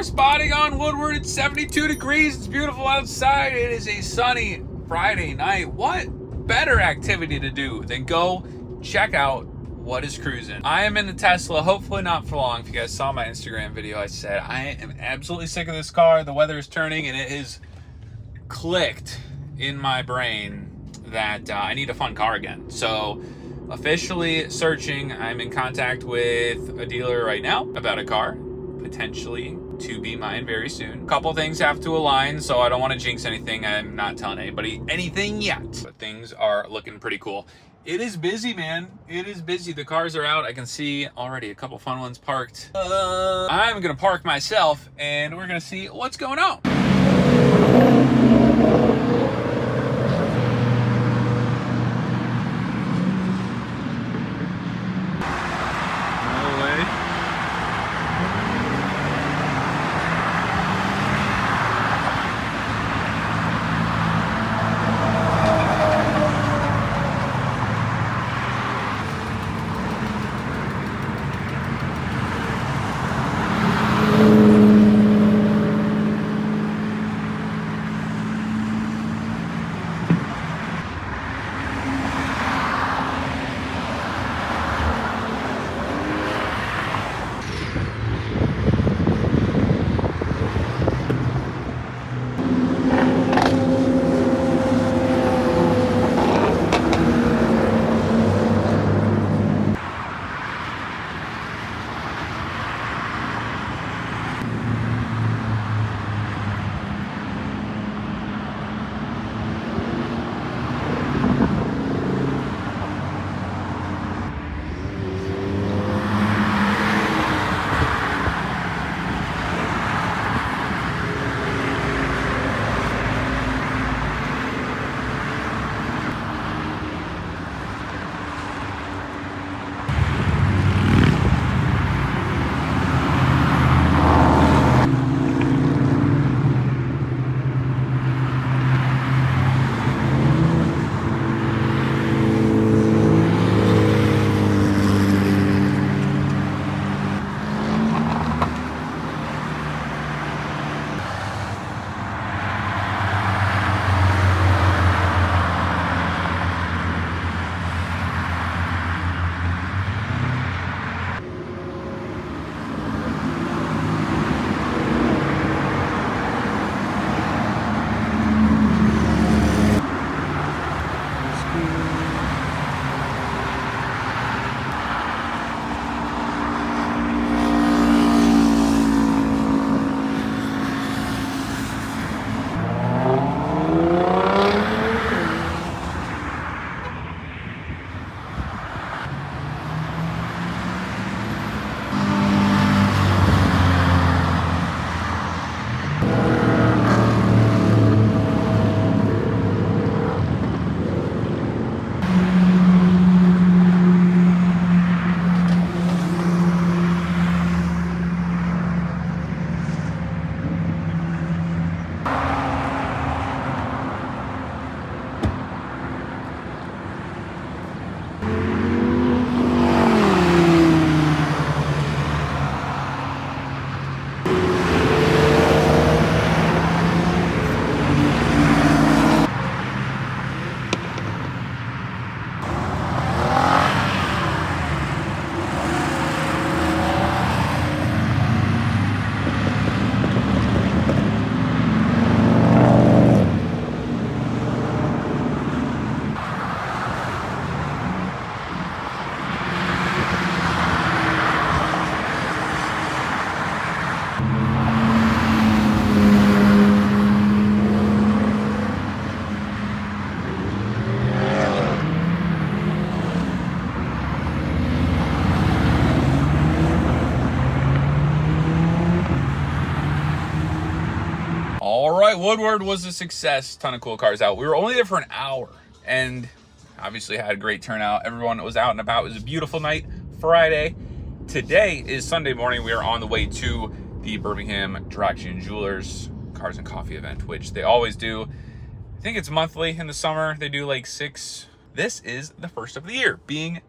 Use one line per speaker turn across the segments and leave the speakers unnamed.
car spotting on Woodward. It's 72 degrees. It's beautiful outside. It is a sunny Friday night. What better activity to do than go check out what is cruising? I am in the Tesla, hopefully not for long. If you guys saw my Instagram video, I said I am absolutely sick of this car. The weather is turning, and it is clicked in my brain that I need a fun car again. So officially searching. I'm in contact with a dealer right now about a car, potentially to be mine very soon. A couple things have to align, so I don't want to jinx anything. I'm not telling anybody anything yet, but things are looking pretty cool. It is busy, man. It is busy. The cars are out. I can see already a couple fun ones parked. I'm gonna park myself, and we're gonna see what's going on. All right, Woodward was a success. Ton of cool cars out. We were only there for an hour and obviously had a great turnout. Everyone was out and about. It was a beautiful night, Friday. Today is Sunday morning. We are on the way to the Birmingham Traction Jewelers Cars and Coffee event, which they always do. I think it's monthly in the summer. They do like 6. This is the first of the year, being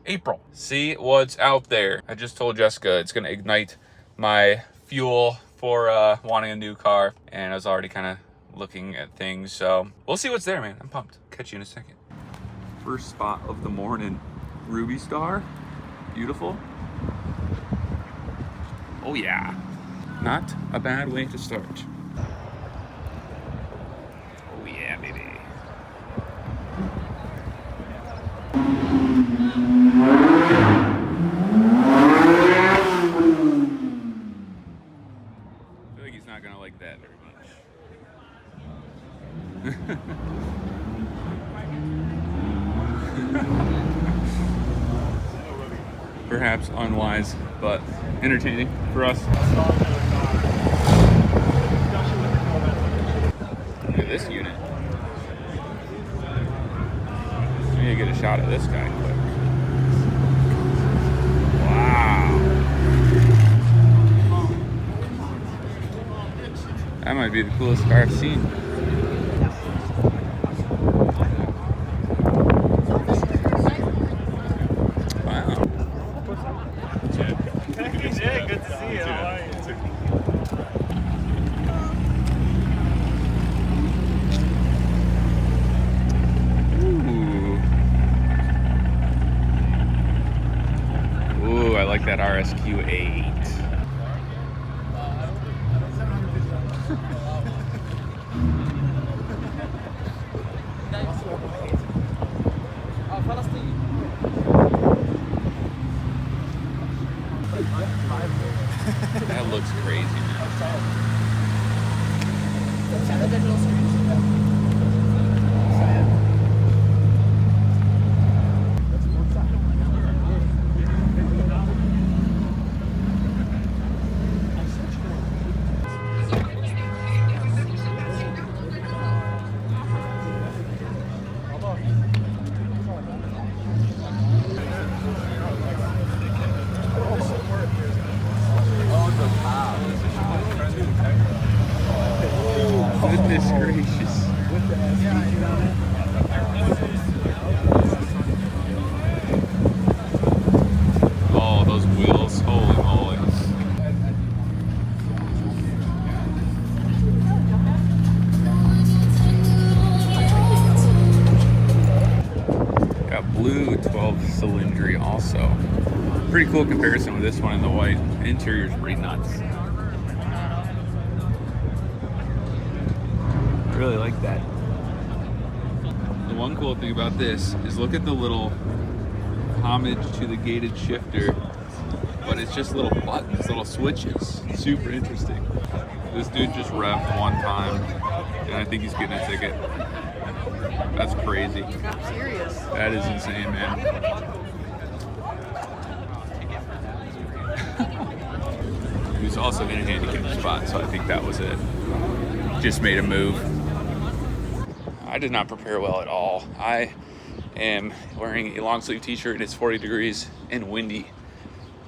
April. See what's out there. I just told Jessica it's going to ignite my fuel for wanting a new car, and I was already kind of looking at things, so we'll see what's there, man. I'm pumped. Catch you in a second. First spot of the morning, Ruby Star, beautiful. Oh yeah, not a bad way to start. Oh yeah, baby. I feel like he's not gonna like that very much. Perhaps unwise, but entertaining for us. Look at this unit. I need to get a shot of this guy quick. Wow. That might be the coolest car I've seen. I like that RSQ8. That looks crazy, man. Goodness gracious. Oh, those wheels. Holy moly. Got blue 12 cylindry also. Pretty cool comparison with this one in the white. Interior's pretty nuts. I really like that. The one cool thing about this is look at the little homage to the gated shifter, but it's just little buttons, little switches. Super interesting. This dude just revved one time, and I think he's getting a ticket. That's crazy. That is insane, man. He was also in a handicap spot, so I think that was it. Just made a move. I did not prepare well at all. I am wearing a long sleeve t-shirt and it's 40 degrees and windy.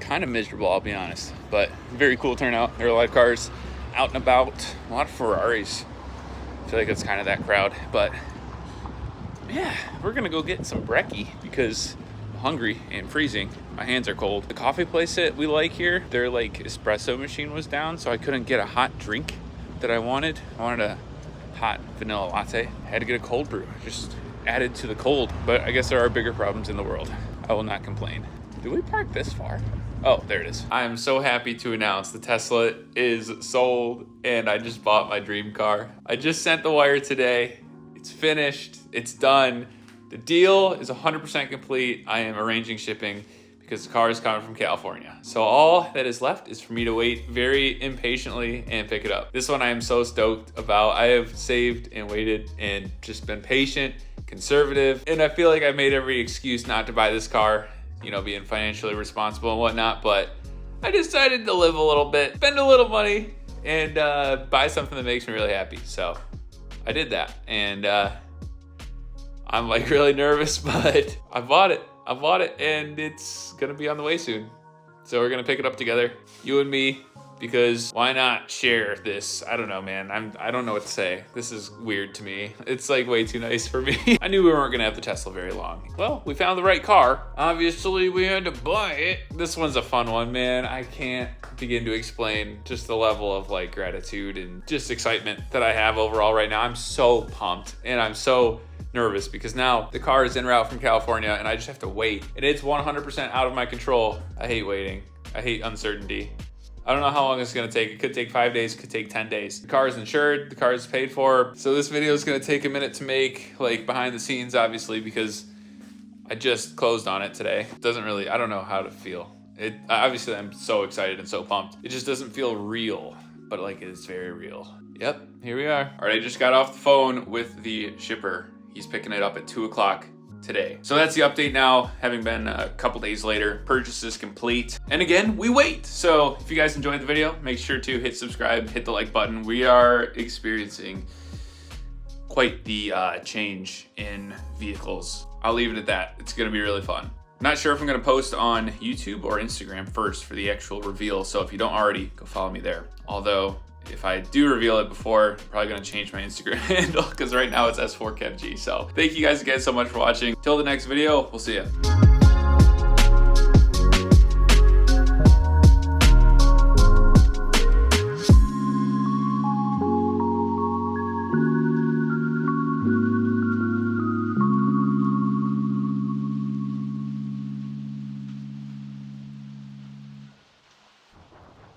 Kind of miserable, I'll be honest, but very cool turnout. There are a lot of cars out and about, a lot of Ferraris. I feel like it's kind of that crowd, but yeah, we're gonna go get some brekkie because I'm hungry and freezing. My hands are cold. The coffee place that we like here, their like espresso machine was down, so I couldn't get a hot drink that I wanted. I wanted a hot vanilla latte. I had to get a cold brew, just added to the cold. But I guess there are bigger problems in the world. I will not complain. Did we park this far? Oh, there it is. I am so happy to announce the Tesla is sold and I just bought my dream car. I just sent the wire today. It's finished, it's done. The deal is 100% complete. I am arranging shipping because the car is coming from California. So all that is left is for me to wait very impatiently and pick it up. This one I am so stoked about. I have saved and waited and just been patient, conservative, and I feel like I made every excuse not to buy this car, you know, being financially responsible and whatnot, but I decided to live a little bit, spend a little money, and buy something that makes me really happy. So I did that, and I'm like really nervous, but I bought it, and it's gonna be on the way soon. So we're gonna pick it up together, you and me, because why not share this? I don't know, man. I don't know what to say. This is weird to me. It's like way too nice for me. I knew we weren't gonna have the Tesla very long. Well, we found the right car. Obviously, we had to buy it. This one's a fun one, man. I can't begin to explain just the level of like gratitude and just excitement that I have overall right now. I'm so pumped and I'm so nervous because now the car is en route from California and I just have to wait. And it's 100% out of my control. I hate waiting. I hate uncertainty. I don't know how long it's gonna take. It could take 5 days, it could take 10 days. The car is insured, the car is paid for. So this video is gonna take a minute to make, like behind the scenes, obviously, because I just closed on it today. It doesn't really, I don't know how to feel. Obviously I'm so excited and so pumped. It just doesn't feel real, but like it's very real. Yep, here we are. All right, I just got off the phone with the shipper. He's picking it up at 2 o'clock today. So that's the update now, having been a couple days later. Purchase is complete. And again, we wait. So if you guys enjoyed the video, make sure to hit subscribe, hit the like button. We are experiencing quite the change in vehicles. I'll leave it at that. It's gonna be really fun. Not sure if I'm gonna post on YouTube or Instagram first for the actual reveal. So if you don't already, go follow me there. Although, if I do reveal it before, I'm probably gonna change my Instagram handle because right now it's S4KevG. So thank you guys again so much for watching. Till the next video, we'll see ya.